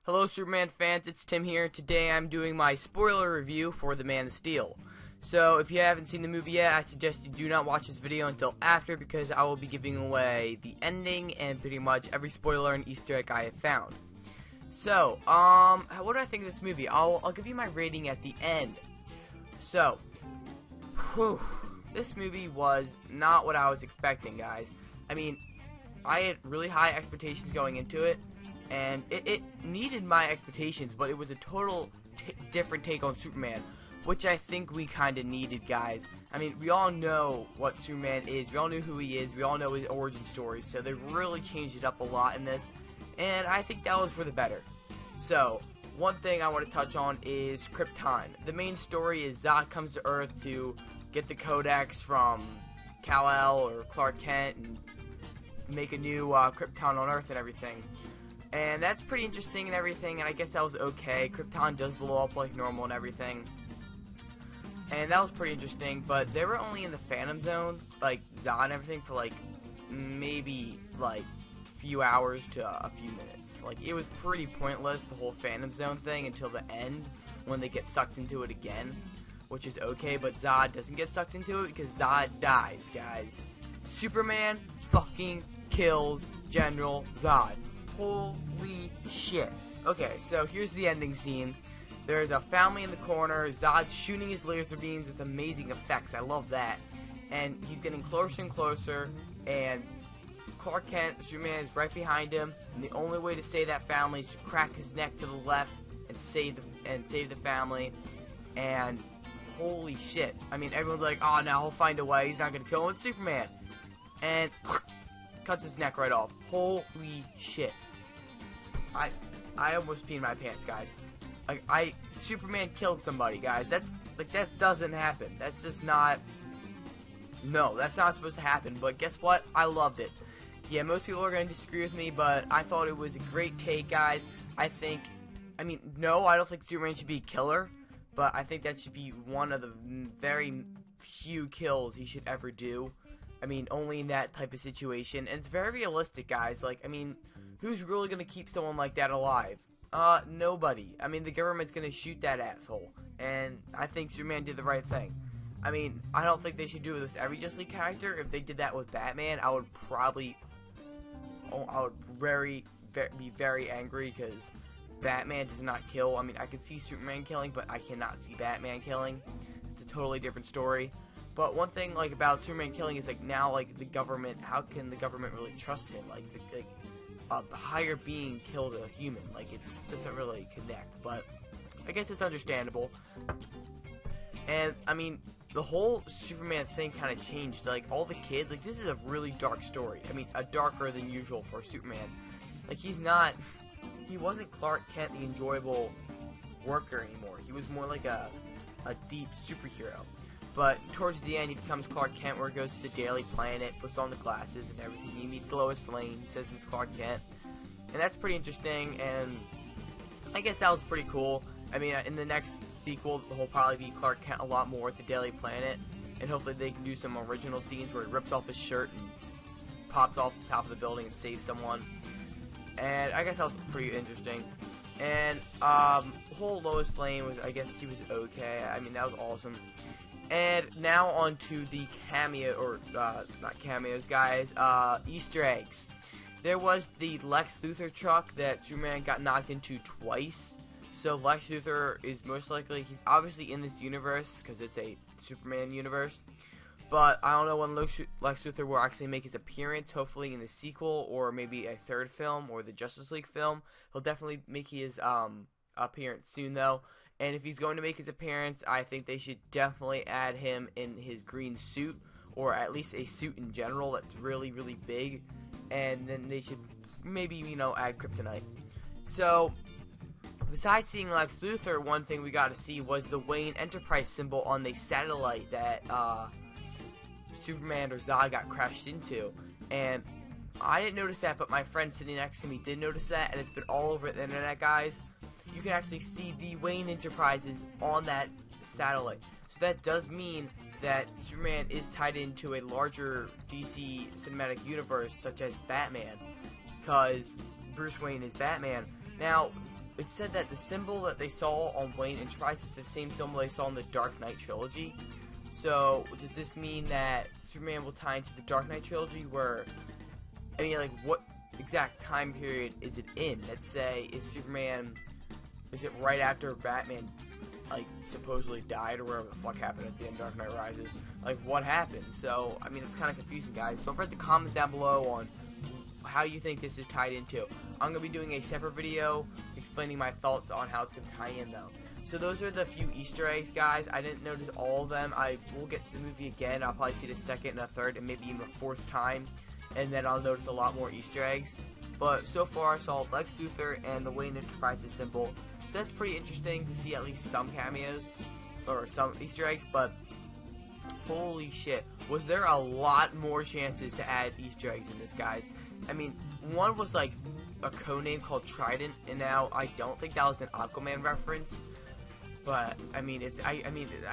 Hello Superman fans, it's Tim here. Today I'm doing my spoiler review for The Man of Steel. So if you haven't seen the movie yet, I suggest you do not watch this video until after, because I will be giving away the ending and pretty much every spoiler and Easter egg I have found. So, what do I think of this movie? I'll give you my rating at the end. So, this movie was not what I was expecting, guys. I mean, I had really high expectations going into it, and it needed my expectations, but it was a total different take on Superman, which I think we kind of needed, guys. I mean, we all know what Superman is, we all knew who he is, we all know his origin story, so they really changed it up a lot in this, and I think that was for the better. So, one thing I want to touch on is Krypton. The main story is Zod comes to Earth to get the Codex from Kal-El or Clark Kent and make a new Krypton on Earth and everything. And that's pretty interesting and everything, and I guess that was okay. Krypton does blow up like normal and everything. And that was pretty interesting, but they were only in the Phantom Zone, like Zod and everything, for like maybe like few hours to a few minutes. Like, it was pretty pointless, the whole Phantom Zone thing, until the end when they get sucked into it again, which is okay, but Zod doesn't get sucked into it because Zod dies, guys. Superman fucking kills General Zod. Holy shit. Okay, so here's the ending scene. There's a family in the corner. Zod's shooting his laser beams with amazing effects. I love that. And he's getting closer and closer, and Clark Kent, Superman, is right behind him, and the only way to save that family is to crack his neck to the left and save the family. And holy shit. I mean, everyone's like, oh, now he'll find a way. He's not going to kill him. It's Superman. And cuts his neck right off. Holy shit. I almost peed my pants, guys. Like, Superman killed somebody, guys. That's, like, that doesn't happen. That's just not, no, that's not supposed to happen. But guess what? I loved it. Yeah, most people are going to disagree with me, but I thought it was a great take, guys. I mean, no, I don't think Superman should be a killer, but I think that should be one of the very few kills he should ever do. I mean, only in that type of situation. And it's very realistic, guys. Like, I mean, who's really going to keep someone like that alive? Nobody. I mean, the government's going to shoot that asshole. And I think Superman did the right thing. I mean, I don't think they should do it with every Justice League character. If they did that with Batman, I would probably, I would be very angry, because Batman does not kill. I mean, I can see Superman killing, but I cannot see Batman killing. It's a totally different story. But one thing, like, about Superman killing is, like, now, like, the government, how can the government really trust him? Like, a higher being killed a human. Like, it doesn't really connect, but I guess it's understandable. And, I mean, the whole Superman thing kind of changed. Like, all the kids, like, this is a really dark story. I mean, a darker than usual for Superman. Like, he wasn't Clark Kent, the enjoyable worker anymore. He was more like a deep superhero. But towards the end, he becomes Clark Kent, where he goes to the Daily Planet, puts on the glasses and everything. He meets Lois Lane, says it's Clark Kent. And that's pretty interesting, and I guess that was pretty cool. I mean, in the next sequel, he'll probably be Clark Kent a lot more at the Daily Planet. And hopefully they can do some original scenes where he rips off his shirt and pops off the top of the building and saves someone. And I guess that was pretty interesting. And whole Lois Lane was, I guess he was okay. I mean, that was awesome. And now on to the cameo, or not cameos, guys, Easter eggs. There was the Lex Luthor truck that Superman got knocked into twice. So Lex Luthor is most likely, he's obviously in this universe, because it's a Superman universe. But I don't know when Lex Luthor will actually make his appearance, hopefully in the sequel, or maybe a third film, or the Justice League film. He'll definitely make his appearance soon, though. And if he's going to make his appearance, I think they should definitely add him in his green suit, or at least a suit in general that's really, really big. And then they should maybe, you know, add kryptonite. So, besides seeing Lex Luthor, one thing we got to see was the Wayne Enterprise symbol on the satellite that Superman or Zod got crashed into. And I didn't notice that, but my friend sitting next to me did notice that, and it's been all over the internet, guys. You can actually see the Wayne Enterprises on that satellite. So that does mean that Superman is tied into a larger DC cinematic universe, such as Batman, because Bruce Wayne is Batman. Now, it said that the symbol that they saw on Wayne Enterprise is the same symbol they saw in the Dark Knight trilogy. So does this mean that Superman will tie into the Dark Knight trilogy? Where, I mean, like, what exact time period is it in? Let's say, is it right after Batman, like, supposedly died, or whatever the fuck happened at the end of Dark Knight Rises? Like, what happened? So, I mean, it's kind of confusing, guys. So don't forget to comment down below on how you think this is tied into. I'm going to be doing a separate video explaining my thoughts on how it's going to tie in, though. So those are the few Easter eggs, guys. I didn't notice all of them. I will get to the movie again. I'll probably see it a second and a third and maybe even a fourth time, and then I'll notice a lot more Easter eggs. But so far, I saw Lex Luthor and the Wayne Enterprises symbol. So that's pretty interesting to see at least some cameos or some Easter eggs. But holy shit, was there a lot more chances to add Easter eggs in this, guys? I mean, one was like a codename called Trident, and now I don't think that was an Aquaman reference. But I mean, I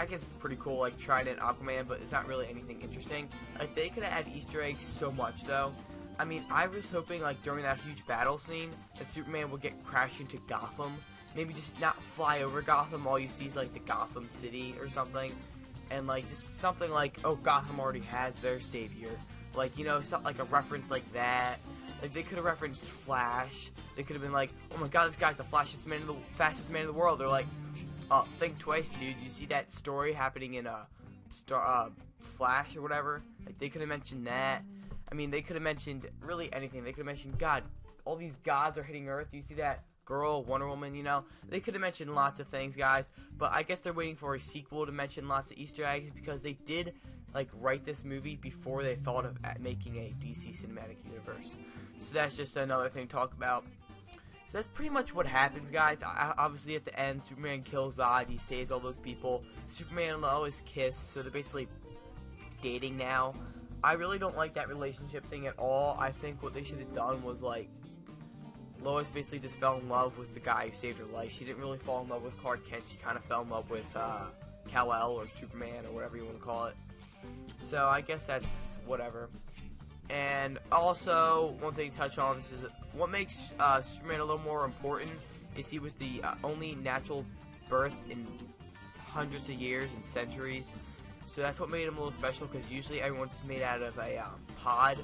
guess it's pretty cool, like Trident, Aquaman, but it's not really anything interesting. Like, they could have added Easter eggs so much, though. I mean, I was hoping, like, during that huge battle scene, that Superman would get crashed into Gotham. Maybe just not fly over Gotham. All you see is like the Gotham City or something, and like just something like, oh, Gotham already has their savior. Like, you know, something like a reference like that. Like, they could have referenced Flash. They could have been like, oh my God, this guy's the fastest man in the world. They're like, think twice, dude. You see that story happening in Flash or whatever? Like, they could have mentioned that. I mean, they could have mentioned really anything. They could have mentioned, God, all these gods are hitting Earth. You see that girl, Wonder Woman, you know? They could have mentioned lots of things, guys. But I guess they're waiting for a sequel to mention lots of Easter eggs, because they did, like, write this movie before they thought of making a DC Cinematic Universe. So that's just another thing to talk about. So that's pretty much what happens, guys. Obviously, at the end, Superman kills Zod. He saves all those people. Superman and Lois kiss, so they're basically dating now. I really don't like that relationship thing at all. I think what they should have done was, like, Lois basically just fell in love with the guy who saved her life. She didn't really fall in love with Clark Kent. She kind of fell in love with Kal-El or Superman or whatever you want to call it. So I guess that's whatever. And also, one thing to touch on is what makes Superman a little more important is he was the only natural birth in hundreds of years and centuries. So that's what made him a little special, because usually everyone's made out of a pod.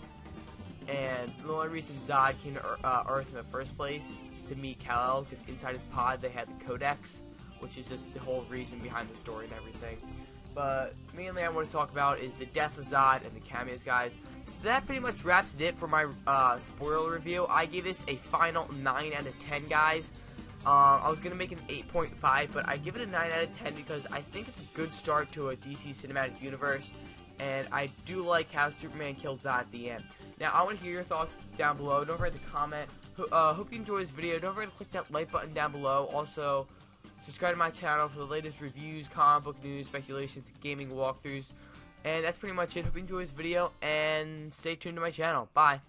And the only reason Zod came to Earth in the first place to meet Kal-El, because inside his pod they had the Codex, which is just the whole reason behind the story and everything. But mainly I want to talk about is the death of Zod and the cameos, guys. So that pretty much wraps it for my spoiler review. I gave this a final 9 out of 10, guys. I was going to make an 8.5, but I give it a 9 out of 10 because I think it's a good start to a DC Cinematic Universe, and I do like how Superman killed Zod at the end. Now, I want to hear your thoughts down below. Don't forget to comment. Hope you enjoyed this video. Don't forget to click that like button down below. Also, subscribe to my channel for the latest reviews, comic book news, speculations, gaming walkthroughs. And that's pretty much it. Hope you enjoyed this video, and stay tuned to my channel. Bye.